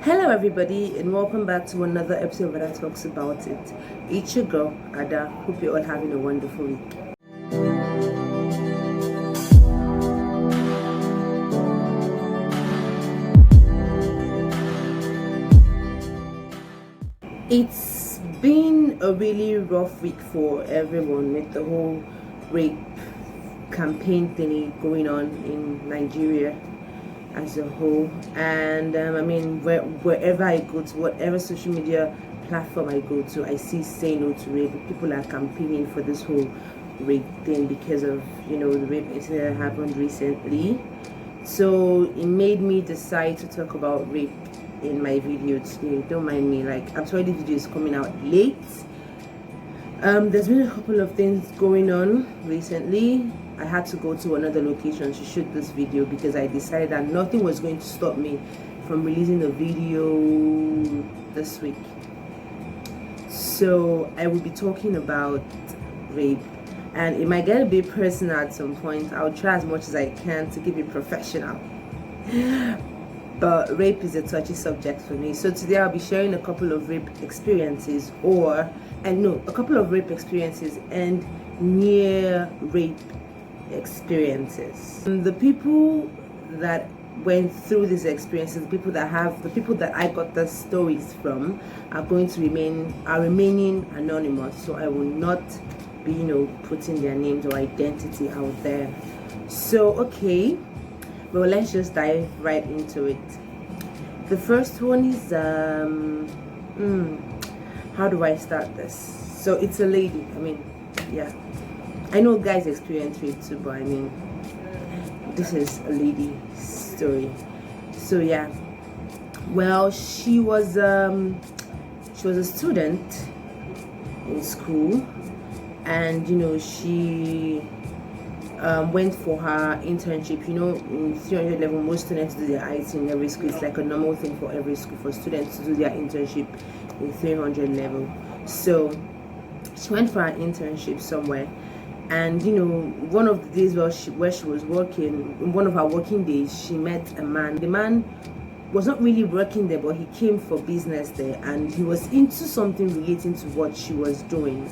Hello everybody and welcome back to another episode of Ada Talks About It. It's your girl Ada. Hope you're all having a wonderful week. It's been a really rough week for everyone with the whole rape campaign thingy going on in Nigeria as a whole. And I mean, wherever I go to, whatever social media platform I go to, I see say no to rape. People are campaigning for this whole rape thing because of, the rape incident that happened recently. So it made me decide to talk about rape in my video today. Don't mind me, like, I'm sorry this video is coming out late. There's been a couple of things going on recently. I had to go to another location to shoot this video because I decided that nothing was going to stop me from releasing a video this week. So I will be talking about rape, and it might get a bit personal at some point. I'll try as much as I can to keep it professional. But rape is a touchy subject for me. So today I'll be sharing a couple of rape experiences a couple of rape experiences and near rape experiences. The people that went through these experiences, the people that I got the stories from are remaining anonymous. So I will not be, putting their names or identity out there. So okay. Well, let's just dive right into it. The first one is how do I start this? So it's a lady. I know guys experience rape too, but this is a lady story. So yeah, well, she was a student in school, and she went for her internship. In 300 level, most students do their IT in every school. It's like a normal thing for every school for students to do their internship in 300 level. So she went for her internship somewhere, and one of the days where she was working, one of her working days, she met a man. The man was not really working there, but he came for business there, and he was into something relating to what she was doing.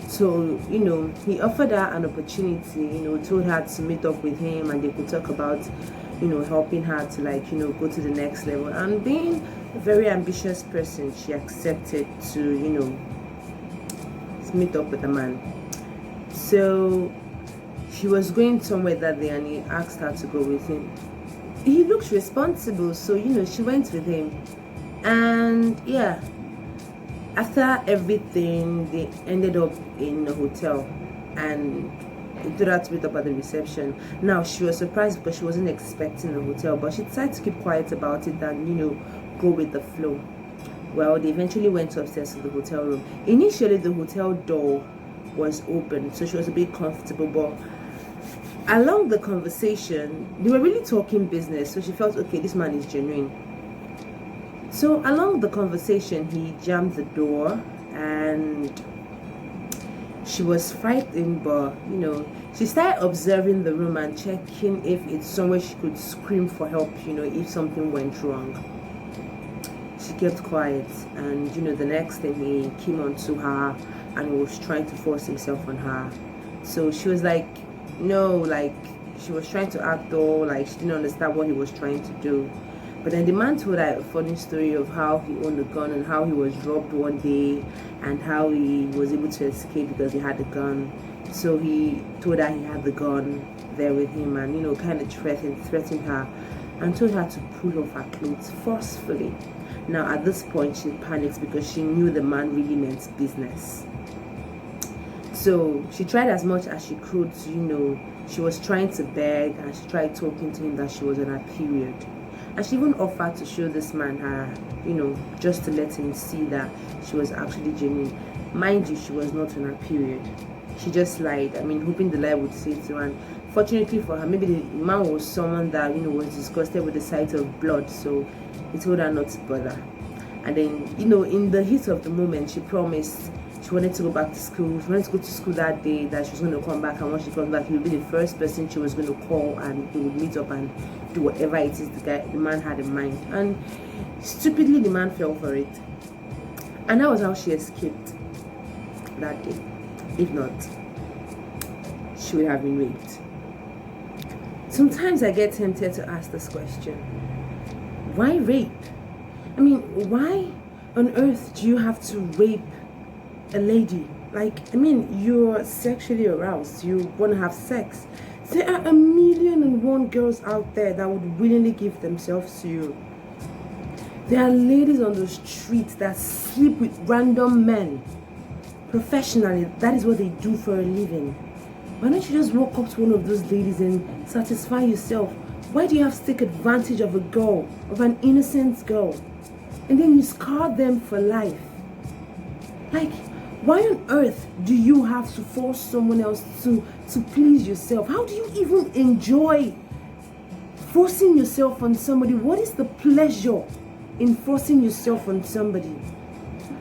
So, he offered her an opportunity, told her to meet up with him and they could talk about, helping her to go to the next level. And being a very ambitious person, she accepted to, meet up with the man. So she was going somewhere that day and he asked her to go with him. He looked responsible, so, she went with him. And yeah, after everything, they ended up in a hotel and he told her to meet up at the reception. Now, she was surprised because she wasn't expecting a hotel, but she decided to keep quiet about it and, go with the flow. Well, they eventually went upstairs to the hotel room. Initially, the hotel door was open, so she was a bit comfortable, but along the conversation, they were really talking business, so she felt, okay, this man is genuine. So along the conversation, he jammed the door and she was frightened, but she started observing the room and checking if it's somewhere she could scream for help, if something went wrong. She kept quiet, and the next thing, he came onto her and was trying to force himself on her. So she was like, no, she was trying to act all like she didn't understand what he was trying to do. But then the man told her a funny story of how he owned a gun and how he was robbed one day and how he was able to escape because he had a gun. So he told her he had the gun there with him and, kind of threatened her and told her to pull off her clothes forcefully. Now, at this point, she panicked because she knew the man really meant business. So she tried as much as she could to, she was trying to beg and she tried talking to him that she was on her period. And she even offered to show this man her, just to let him see that she was actually genuine. Mind you, she was not on her period. She just lied, hoping the lie would save her. And fortunately for her, maybe the man was someone that, was disgusted with the sight of blood, so he told her not to bother. And then, in the heat of the moment, she promised she wanted to go back to school. She wanted to go to school that day, that she was going to come back, and when she comes back, he would be the first person she was going to call and they would meet up and do whatever it is the man had in mind. And Stupidly, the man fell for it. And that was how she escaped that day. If not, she would have been raped. Sometimes I get tempted to ask this question. Why rape? I mean, why on earth do you have to rape a lady? Like, I mean, you're sexually aroused. You want to have sex. There are 1,000,001 girls out there that would willingly give themselves to you. There are ladies on the streets that sleep with random men professionally. That is what they do for a living. Why don't you just walk up to one of those ladies and satisfy yourself? Why do you have to take advantage of a girl, of an innocent girl, and then you scar them for life? Like, why on earth do you have to force someone else to please yourself? How do you even enjoy forcing yourself on somebody? What is the pleasure in forcing yourself on somebody?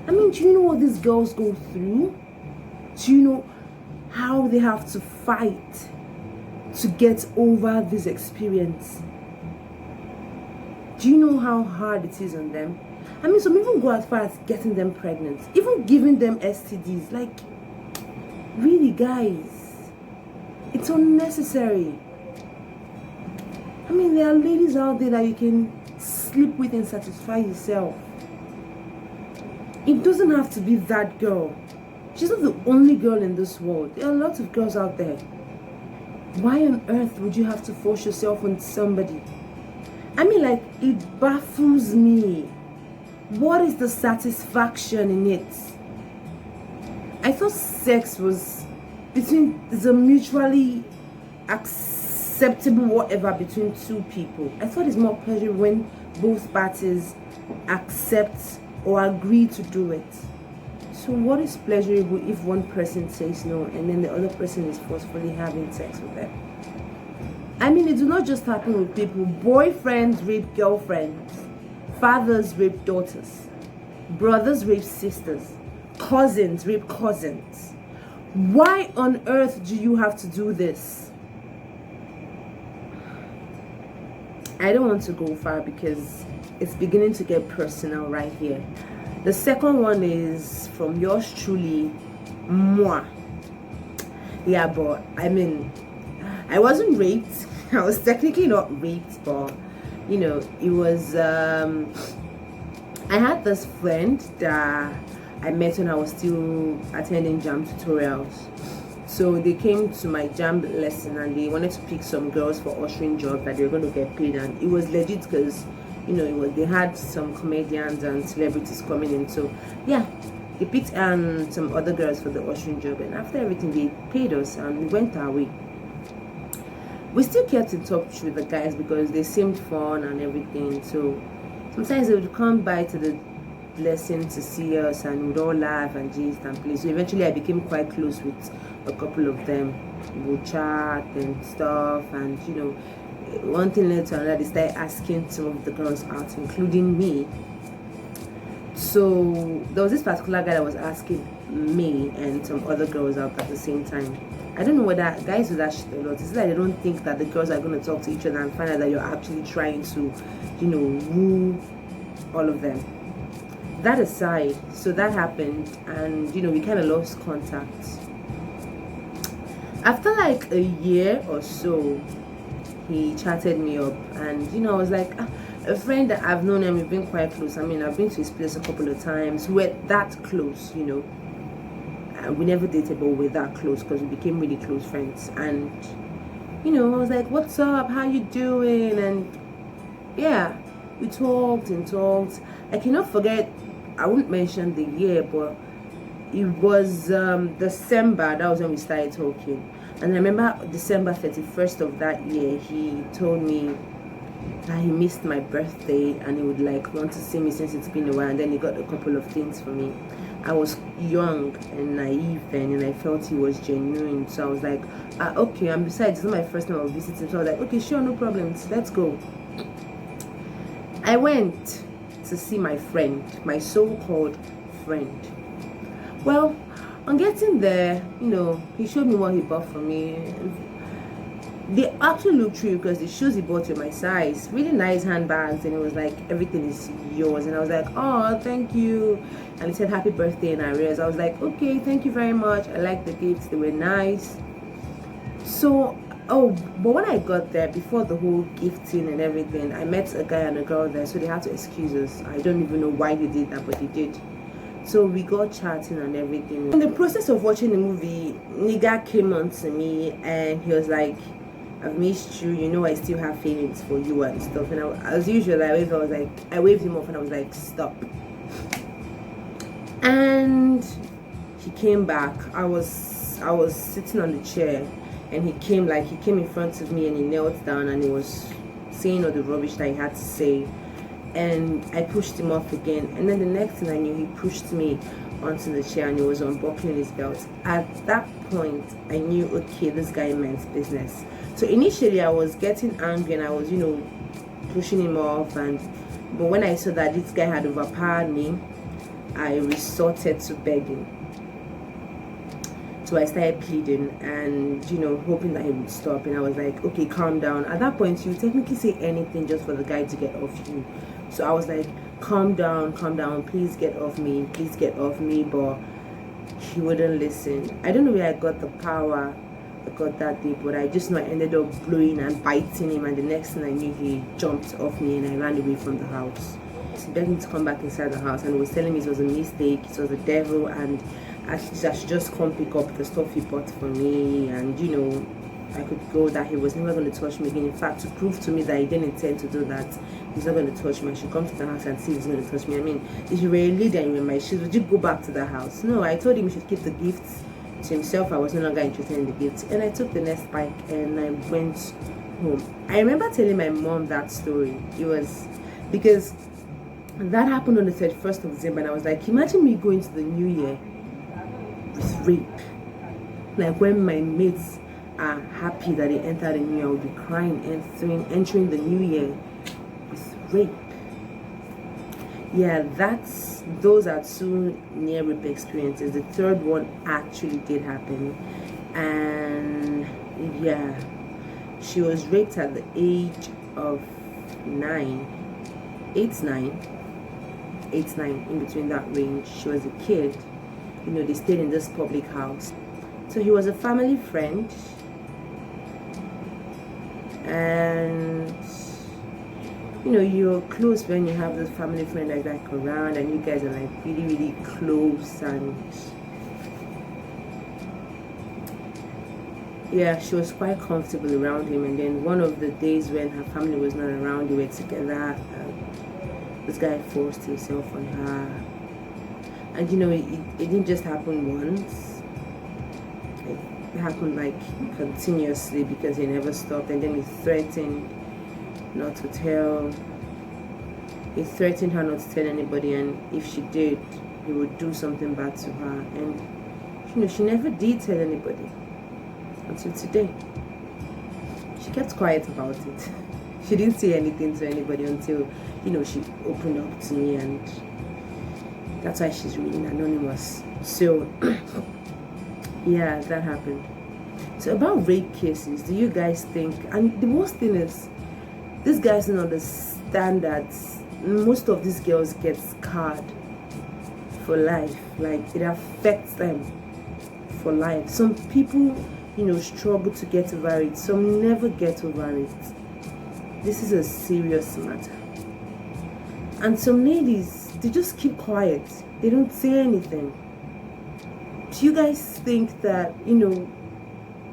I mean, do you know what these girls go through? Do you know how they have to fight to get over this experience? Do you know how hard it is on them? I mean, some even go as far as getting them pregnant, even giving them STDs. Like, really, guys, it's unnecessary. I mean, there are ladies out there that you can sleep with and satisfy yourself. It doesn't have to be that girl. She's not the only girl in this world. There are lots of girls out there. Why on earth would you have to force yourself on somebody? I mean, like, it baffles me. What is the satisfaction in it? I thought sex was between the mutually acceptable whatever between two people. I thought it's more pleasure when both parties accept or agree to do it. So what is pleasurable if one person says no and then the other person is forcefully having sex with them? I mean, it do not just happen with people. Boyfriends rape girlfriends. Fathers rape daughters. Brothers rape sisters. Cousins rape cousins. Why on earth do you have to do this? I don't want to go far because it's beginning to get personal right here. The second one is from yours truly, moi. Yeah, but I mean, I wasn't raped. I was technically not raped, but you know, it was I had this friend that I met when I was still attending JAMB tutorials. So they came to my JAMB lesson and they wanted to pick some girls for ushering jobs that they were going to get paid, and it was legit because, you know, they had some comedians and celebrities coming in. So yeah, they picked some other girls for the ushering job, and after everything they paid us and we went our way. We still kept in touch with the guys because they seemed fun and everything. So sometimes they would come by to the lesson to see us and we'd all laugh and gist and play. So eventually I became quite close with a couple of them. We would chat and stuff, and you know, one thing led to another. They started asking some of the girls out, including me. So there was this particular guy that was asking me and some other girls out at the same time. I don't know whether guys do that shit a lot. It's like they don't think that the girls are going to talk to each other and find out that you're actually trying to, you know, woo all of them. That aside, so that happened, and you know, we kind of lost contact. After like a year or so, he chatted me up, and you know, I was like, a friend that I've known and we've been quite close. I mean, I've been to his place a couple of times. We're that close, you know. We never dated, but we're that close because we became really close friends. And you know, I was like, what's up, how you doing? And yeah, we talked and talked. I cannot forget, I wouldn't mention the year, but it was December. That was when we started talking. And I remember December 31st of that year, he told me that he missed my birthday and he would like want to see me since it's been a while. And then he got a couple of things for me. I was young and naive then, and I felt he was genuine. So I was like, okay. And besides, it's not my first time I was visiting, so I was like, okay, sure, no problem, let's go. I went to see my friend, my so-called friend. Well, on getting there, you know, he showed me what he bought for me. they actually looked through because the shoes he bought were my size, really nice handbags, and it was like everything is yours. And I was like, oh, thank you. And he said happy birthday in arrears. I was like, okay, thank you very much. I like the gifts, they were nice. So but when I got there, before the whole gifting and everything, I met a guy and a girl there, so they had to excuse us. I don't even know why they did that, but they did. So we got chatting and everything. In the process of watching the movie, nigga came on to me and he was like, I've missed you, you know I still have feelings for you and stuff. And as usual, I waved him off and I was like, stop. And he came back. I was sitting on the chair and he came in front of me and he knelt down and he was saying all the rubbish that he had to say. And I pushed him off again, and then the next thing I knew, he pushed me onto the chair and he was unbuckling his belt. At that point, I knew, okay, this guy meant business. So initially I was getting angry and I was, pushing him off, but when I saw that this guy had overpowered me, I resorted to begging. So I started pleading and hoping that he would stop, and I was like, okay, calm down. At that point, you technically say anything just for the guy to get off you. So I was like, calm down, please get off me, but he wouldn't listen. I don't know where I got the power I got that day, but I just know I ended up blowing and biting him, and the next thing I knew, he jumped off me and I ran away from the house. He begged me to come back inside the house and was telling me it was a mistake, it was the devil, and I should just come pick up the stuff he bought for me, and I could go, that he was never going to touch me again. In fact, to prove to me that he didn't intend to do that, he's not going to touch me. I should come to the house and see if he's going to touch me. I mean, if you were a leader and you were in my shoes, would you go back to the house? No, I told him he should keep the gifts to himself. I was no longer interested in the gifts. And I took the next bike and I went home. I remember telling my mom that story. It was because that happened on the 31st of December, and I was like, imagine me going to the new year with rape. Like, when my mates are happy that they entered the new year, I would be crying entering the new year with rape. Yeah, those are two near rape experiences. The third one actually did happen, and yeah, she was raped at the age of 8, 9, in between that range. She was a kid. They stayed in this public house. So he was a family friend, and you're close when you have this family friend like that around, and you guys are like really, really close. And yeah, she was quite comfortable around him. And then one of the days when her family was not around, they were together, this guy forced himself on her. And it didn't just happen once. It happened like continuously, because he never stopped. And then he threatened her not to tell anybody, and if she did, he would do something bad to her. And she never did tell anybody until today. She kept quiet about it. She didn't say anything to anybody until she opened up to me, and that's why she's really anonymous. So yeah, that happened. So about rape cases, do you guys think, and the worst thing is, these guys don't understand that most of these girls get scarred for life. Like, it affects them for life. Some people struggle to get over it, some never get over it. This is a serious matter. And some ladies, they just keep quiet, they don't say anything. Do you guys think that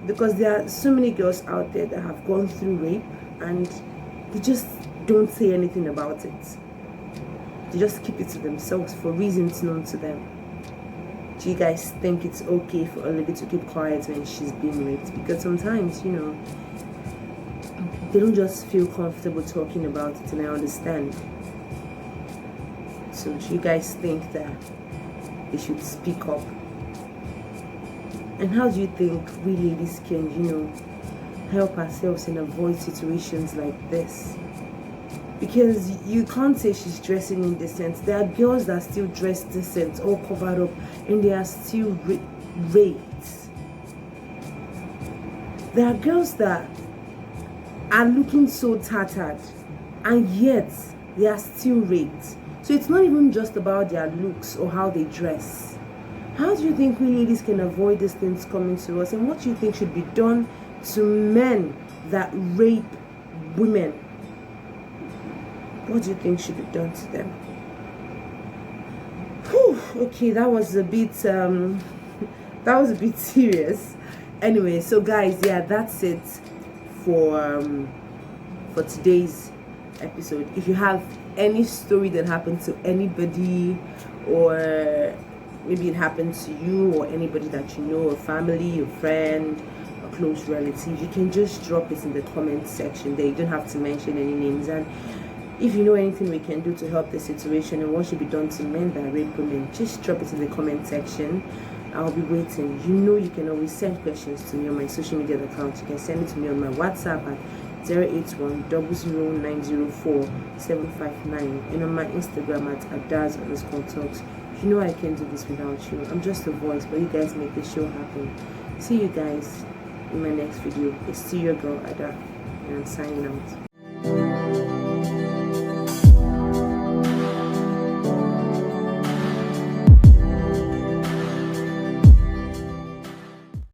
because there are so many girls out there that have gone through rape and they just don't say anything about it? They just keep it to themselves for reasons known to them. Do you guys think it's okay for a lady to keep quiet when she's being raped? Because sometimes they don't just feel comfortable talking about it, and I understand. So do you guys think that they should speak up? And how do you think we ladies can, help ourselves and avoid situations like this? Because you can't say she's dressing indecent. There are girls that still dress decent, all covered up, and they are still raped. There are girls that are looking so tattered, and yet they are still raped. So it's not even just about their looks or how they dress. How do you think we ladies can avoid these things coming to us? And what do you think should be done to men that rape women? What do you think should be done to them? Whew, okay, that was a bit serious. Anyway, so guys, yeah, that's it for today's episode. If you have any story that happened to anybody, or maybe it happened to you or anybody that you know, a family, a friend, a close relative, you can just drop it in the comment section there. You don't have to mention any names. And if you know anything we can do to help the situation and what should be done to men that rape women, just drop it in the comment section. I'll be waiting. You know you can always send questions to me on my social media account. You can send it to me on my WhatsApp at 081-00904-759 and on my Instagram at adaz_talks. You know I can't do this without you. I'm just a voice, but you guys make the show happen. See you guys in my next video. It's still your girl Ada, and I'm signing out.